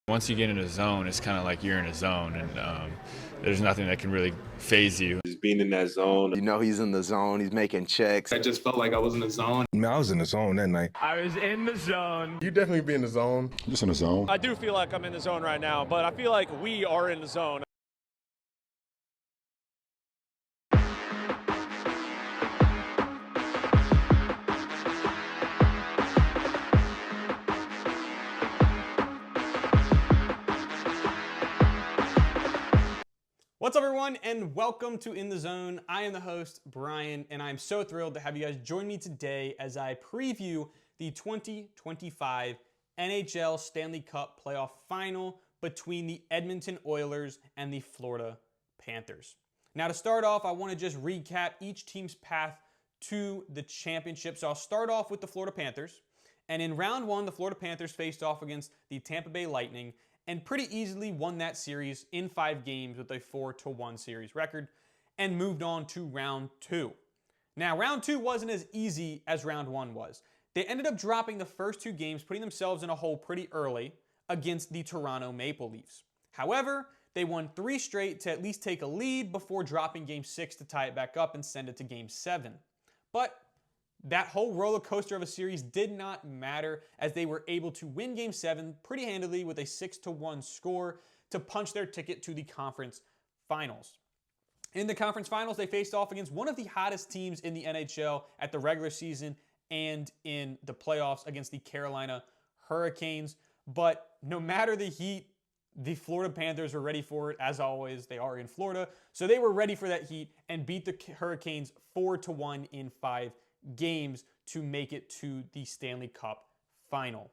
Once you get in a zone, it's kind of like you're in a zone, and there's nothing that can really phase you. Just being in that zone. You know he's in the zone. He's making checks. I just felt like I was in the zone. Man, I was in the zone that night. I was in the zone. You definitely be in the zone. Just in the zone. I do feel like I'm in the zone right now, but I feel like we are in the zone. What's up, everyone, and welcome to In the Zone. I am the host, Brian, and I'm so thrilled to have you guys join me today as I preview the 2025 NHL Stanley Cup Playoff Final between the Edmonton Oilers and the Florida Panthers. Now, to start off, I want to just recap each team's path to the championship. So I'll start off with the Florida Panthers. And in round one, the Florida Panthers faced off against the Tampa Bay Lightning and pretty easily won that series in 5 games with a 4-1 series record and moved on to round 2. Now, round 2 wasn't as easy as round 1 was. They ended up dropping the first 2 games, putting themselves in a hole pretty early against the Toronto Maple Leafs. However, they won 3 straight to at least take a lead before dropping Game 6 to tie it back up and send it to Game 7. But that whole roller coaster of a series did not matter as they were able to win Game 7 pretty handily with a 6-1 score to punch their ticket to the conference finals. In the conference finals, they faced off against one of the hottest teams in the NHL at the regular season and in the playoffs against the Carolina Hurricanes. But no matter the heat, the Florida Panthers were ready for it. As always, they are in Florida. So they were ready for that heat and beat the Hurricanes 4-1 in 5 games to make it to the Stanley Cup Final.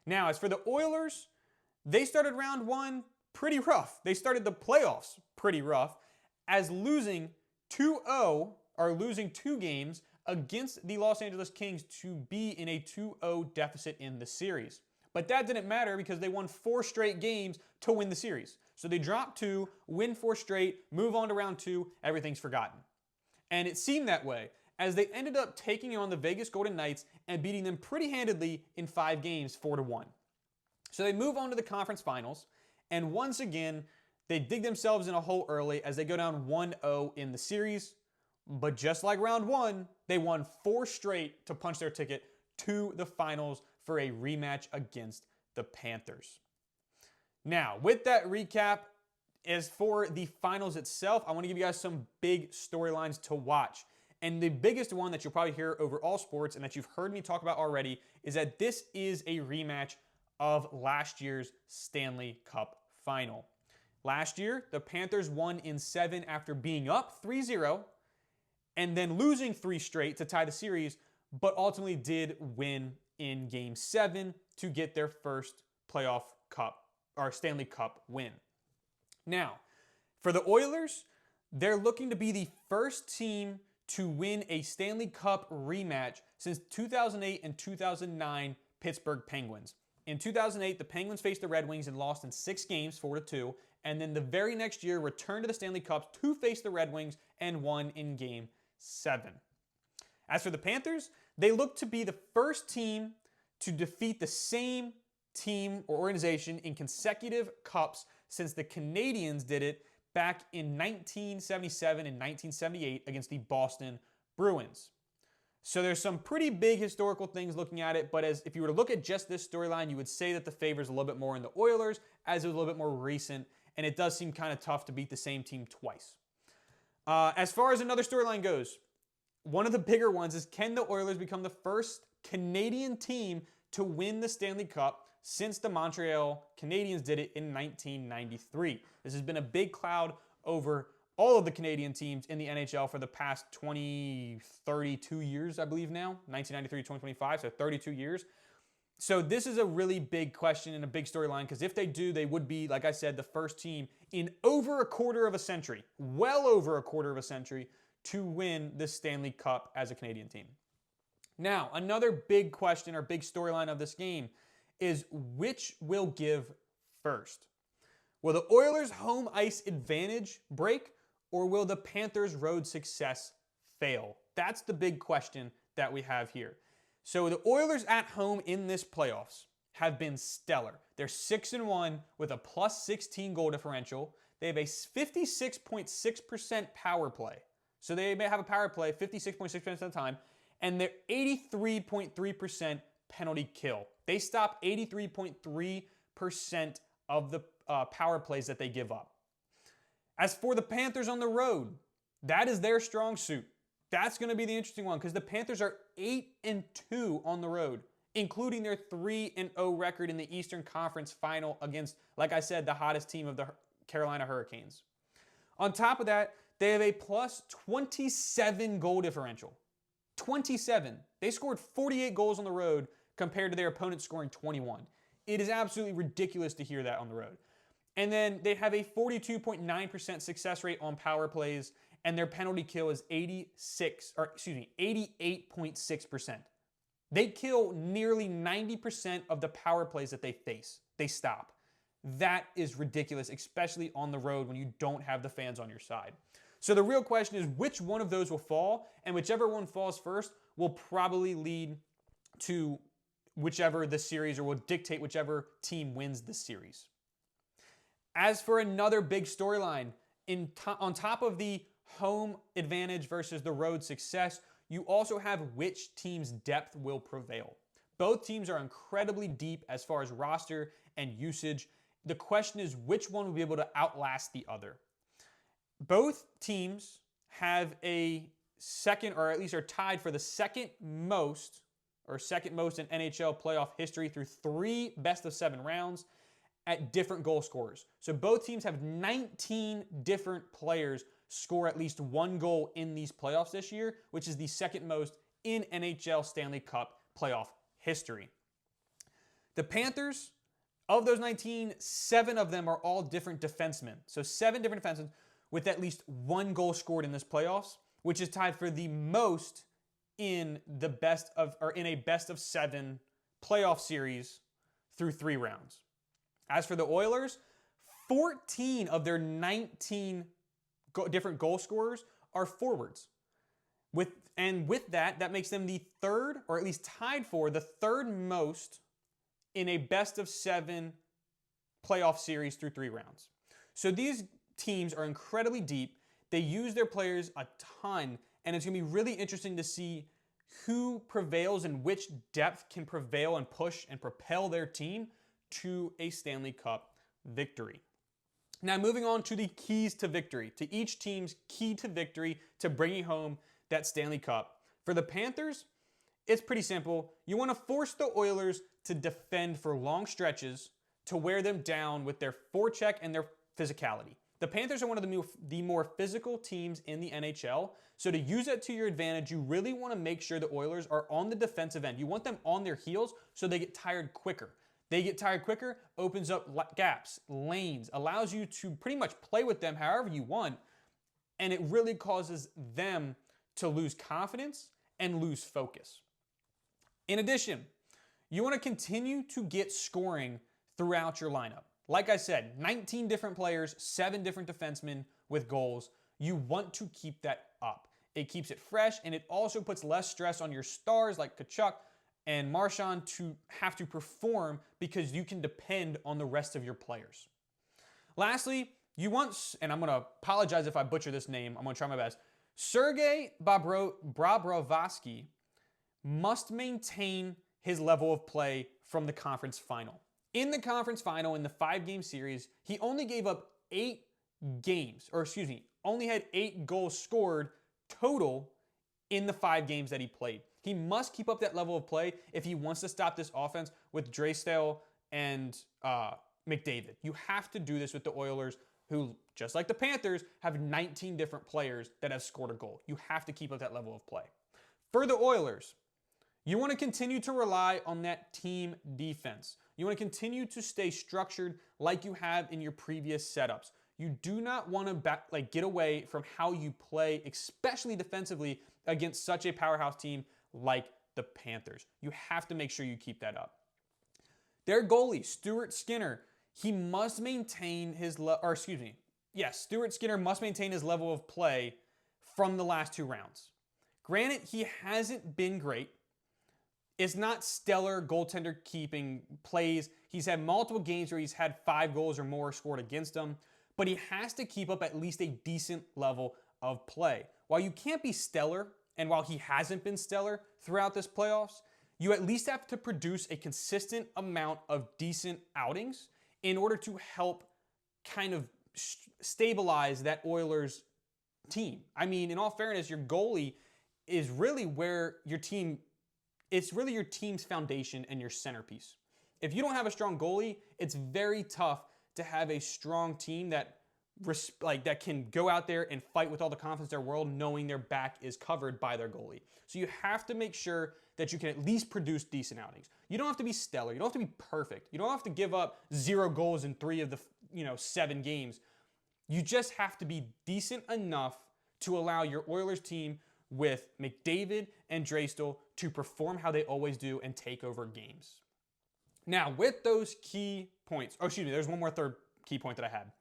Now, as for the Oilers, they started round 1 pretty rough. They started the playoffs pretty rough as losing 2-0 or losing 2 games against the Los Angeles Kings to be in a 2-0 deficit in the series. But that didn't matter because they won 4 straight games to win the series. So they dropped 2, win 4 straight, move on to round 2, everything's forgotten. And it seemed that way as they ended up taking on the Vegas Golden Knights and beating them pretty handedly in 5 games, 4-1. So they move on to the conference finals, and once again, they dig themselves in a hole early as they go down 1-0 in the series. But just like round 1, they won 4 straight to punch their ticket to the finals for a rematch against the Panthers. Now, with that recap, as for the finals itself, I want to give you guys some big storylines to watch. And the biggest one that you'll probably hear over all sports and that you've heard me talk about already is that this is a rematch of last year's Stanley Cup Final. Last year, the Panthers won in 7 after being up 3-0 and then losing 3 straight to tie the series, but ultimately did win in Game 7 to get their first playoff cup or Stanley Cup win. Now, for the Oilers, they're looking to be the first team to win a Stanley Cup rematch since 2008 and 2009 Pittsburgh Penguins. In 2008, the Penguins faced the Red Wings and lost in 6 games, 4-2, and then the very next year returned to the Stanley Cup to face the Red Wings and won in Game 7. As for the Panthers, they look to be the first team to defeat the same team or organization in consecutive cups since the Canadiens did it back in 1977 and 1978 against the Boston Bruins. So there's some pretty big historical things looking at it, but if you were to look at just this storyline, you would say that the favor is a little bit more in the Oilers as it was a little bit more recent, and it does seem kind of tough to beat the same team twice. As far as another storyline goes, one of the bigger ones is, can the Oilers become the first Canadian team to win the Stanley Cup since the Montreal Canadiens did it in 1993. This has been a big cloud over all of the Canadian teams in the NHL for the past 32 years, I believe now. 1993 to 2025, so 32 years. So this is a really big question and a big storyline because if they do, they would be, like I said, the first team in over a quarter of a century, well over a quarter of a century, to win the Stanley Cup as a Canadian team. Now, another big question or big storyline of this game is which will give first? Will the Oilers' home ice advantage break, or will the Panthers' road success fail? That's the big question that we have here. So the Oilers at home in this playoffs have been stellar. They're 6-1 with a plus 16 goal differential. They have a 56.6% power play. So they may have a power play 56.6% of the time, and they're 83.3% penalty kill. They stop 83.3% of the power plays that they give up. As for the Panthers on the road, that is their strong suit. That's going to be the interesting one because the Panthers are 8-2 on the road, including their 3-0 record in the Eastern Conference Final against, like I said, the hottest team of the Carolina Hurricanes. On top of that, they have a plus 27 goal differential. 27. They scored 48 goals on the road compared to their opponents scoring 21. It is absolutely ridiculous to hear that on the road. And then they have a 42.9% success rate on power plays, and their penalty kill is 88.6%. They kill nearly 90% of the power plays that they face. They stop. That is ridiculous, especially on the road when you don't have the fans on your side. So the real question is which one of those will fall, and whichever one falls first will probably lead to whichever the series, or will dictate whichever team wins the series. As for another big storyline, on top of the home advantage versus the road success, you also have which team's depth will prevail. Both teams are incredibly deep as far as roster and usage. The question is which one will be able to outlast the other. Both teams have a second, or at least are tied for the second most in NHL playoff history through 3 best-of-7 rounds at different goal scorers. So both teams have 19 different players score at least 1 goal in these playoffs this year, which is the second most in NHL Stanley Cup playoff history. The Panthers, of those 19, 7 of them are all different defensemen. So 7 different defensemen with at least 1 goal scored in this playoffs, which is tied for the most in a best of 7 playoff series through 3 rounds. As for the Oilers, 14 of their 19 different goal scorers are forwards. With that makes them the third, or at least tied for the third most in a best of 7 playoff series through 3 rounds. So these teams are incredibly deep. They use their players a ton, and it's going to be really interesting to see who prevails and which depth can prevail and push and propel their team to a Stanley Cup victory. Now, moving on to the keys to victory, to each team's key to victory to bringing home that Stanley Cup. For the Panthers, it's pretty simple. You want to force the Oilers to defend for long stretches to wear them down with their forecheck and their physicality. The Panthers are one of the more physical teams in the NHL, so to use that to your advantage, you really want to make sure the Oilers are on the defensive end. You want them on their heels so they get tired quicker. They get tired quicker, opens up gaps, lanes, allows you to pretty much play with them however you want, and it really causes them to lose confidence and lose focus. In addition, you want to continue to get scoring throughout your lineup. Like I said, 19 different players, 7 different defensemen with goals. You want to keep that up. It keeps it fresh, and it also puts less stress on your stars like Tkachuk and Marchand to have to perform because you can depend on the rest of your players. Lastly, you want, and I'm going to apologize if I butcher this name, I'm going to try my best. Sergei Bobrovsky must maintain his level of play from the conference final. In the conference final, in the 5-game series, he only gave up 8 games, only had 8 goals scored total in the 5 games that he played. He must keep up that level of play if he wants to stop this offense with Draisaitl and McDavid. You have to do this with the Oilers, who, just like the Panthers, have 19 different players that have scored a goal. You have to keep up that level of play. For the Oilers, you want to continue to rely on that team defense. You want to continue to stay structured like you have in your previous setups. You do not want to get away from how you play, especially defensively, against such a powerhouse team like the Panthers. You have to make sure you keep that up. Their goalie, Stuart Skinner, he must maintain his Stuart Skinner must maintain his level of play from the last 2 rounds. Granted, he hasn't been great It's not stellar goaltender keeping plays. He's had multiple games where he's had 5 goals or more scored against him, but he has to keep up at least a decent level of play. While you can't be stellar, and while he hasn't been stellar throughout this playoffs, you at least have to produce a consistent amount of decent outings in order to help kind of stabilize that Oilers team. I mean, in all fairness, your goalie is really where your team, it's really your team's foundation and your centerpiece. If you don't have a strong goalie, it's very tough to have a strong team that that can go out there and fight with all the confidence in their world, knowing their back is covered by their goalie. So you have to make sure that you can at least produce decent outings. You don't have to be stellar. You don't have to be perfect. You don't have to give up 0 goals in 3 of the 7 games. You just have to be decent enough to allow your Oilers team with McDavid and Draisaitl to perform how they always do and take over games. Now, with those key points, there's one more third key point that I had.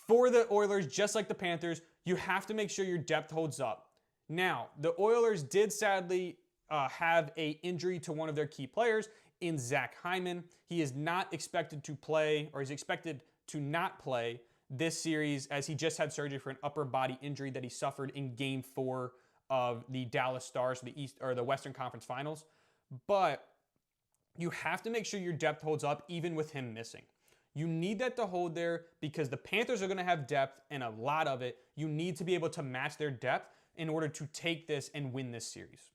For the Oilers, just like the Panthers, you have to make sure your depth holds up. Now, the Oilers did sadly have an injury to one of their key players in Zach Hyman. He is not expected to play, or he's expected to not play this series, as he just had surgery for an upper body injury that he suffered in Game 4 of the Dallas Stars, the Western Conference Finals. But you have to make sure your depth holds up even with him missing. You need that to hold there because the Panthers are going to have depth and a lot of it. You need to be able to match their depth in order to take this and win this series.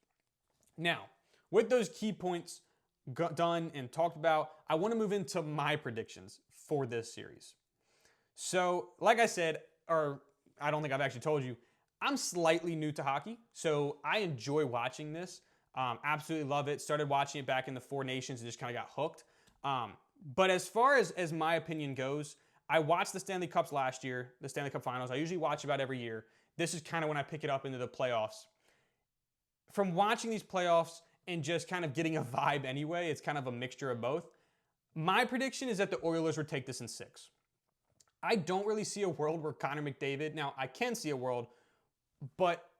Now, with those key points done and talked about, I want to move into my predictions for this series. So, like I said, or I don't think I've actually told you, I'm slightly new to hockey, so I enjoy watching this. Absolutely love it. Started watching it back in the Four Nations and just kind of got hooked. But as far as my opinion goes, I watched the Stanley Cups last year, the Stanley Cup Finals. I usually watch about every year. This is kind of when I pick it up into the playoffs. From watching these playoffs and just kind of getting a vibe anyway, it's kind of a mixture of both. My prediction is that the Oilers would take this in 6. I don't really see a world where Connor McDavid, now I can see a world, but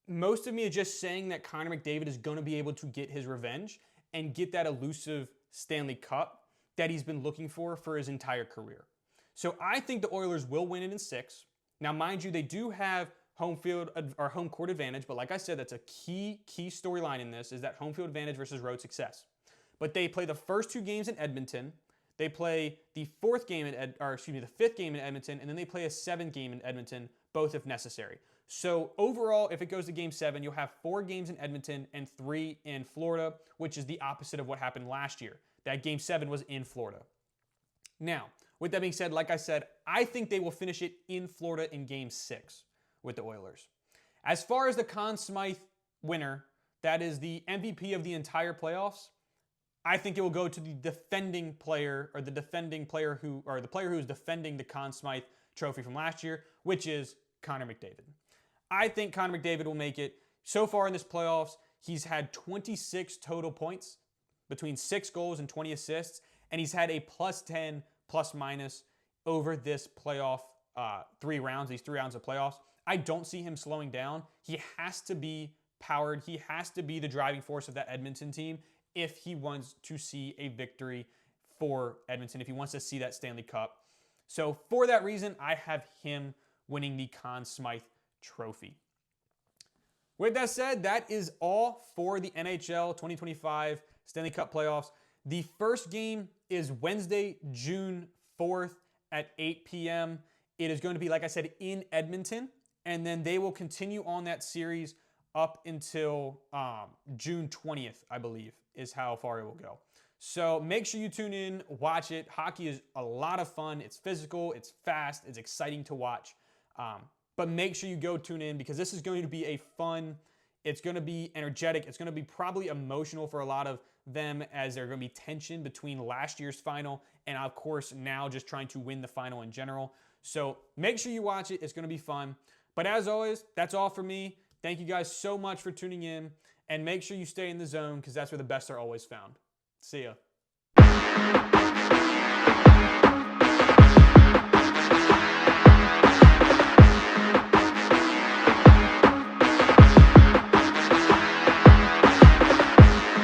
most of me is just saying that Connor McDavid is going to be able to get his revenge and get that elusive Stanley Cup that he's been looking for his entire career. So I think the Oilers will win it in 6. Now, mind you, they do have home court advantage, but like I said, that's a key storyline in this, is that home field advantage versus road success. But they play the first 2 games in Edmonton. They play the 5th game in Edmonton, and then they play a 7th game in Edmonton, both if necessary. So overall, if it goes to Game 7, you'll have 4 games in Edmonton and 3 in Florida, which is the opposite of what happened last year. That Game 7 was in Florida. Now, with that being said, like I said, I think they will finish it in Florida in Game 6 with the Oilers. As far as the Conn Smythe winner, that is the MVP of the entire playoffs, I think it will go to the defending player, or the player who is defending the Conn Smythe trophy from last year, which is Connor McDavid. I think Connor McDavid will make it. So far in this playoffs, he's had 26 total points, between 6 goals and 20 assists, and he's had a +10 plus-minus over this playoff 3 rounds, these 3 rounds of playoffs. I don't see him slowing down. He has to be powered. He has to be the driving force of that Edmonton team if he wants to see a victory for Edmonton, if he wants to see that Stanley Cup. So for that reason, I have him winning the Conn Smythe trophy. With that said, that is all for the NHL 2025 Stanley Cup playoffs. The first game is Wednesday, June 4th at 8 p.m. It is going to be, like I said, in Edmonton, and then they will continue on that series up until June 20th, I believe, is how far it will go. So make sure you tune in, watch it. Hockey is a lot of fun. It's physical, it's fast, it's exciting to watch. But make sure you go tune in, because this is going to be a fun, it's going to be energetic, it's going to be probably emotional for a lot of them, as there's going to be tension between last year's final and, of course, now just trying to win the final in general. So make sure you watch it. It's going to be fun. But as always, that's all for me. Thank you guys so much for tuning in, and make sure you stay in the zone, because that's where the best are always found. See ya.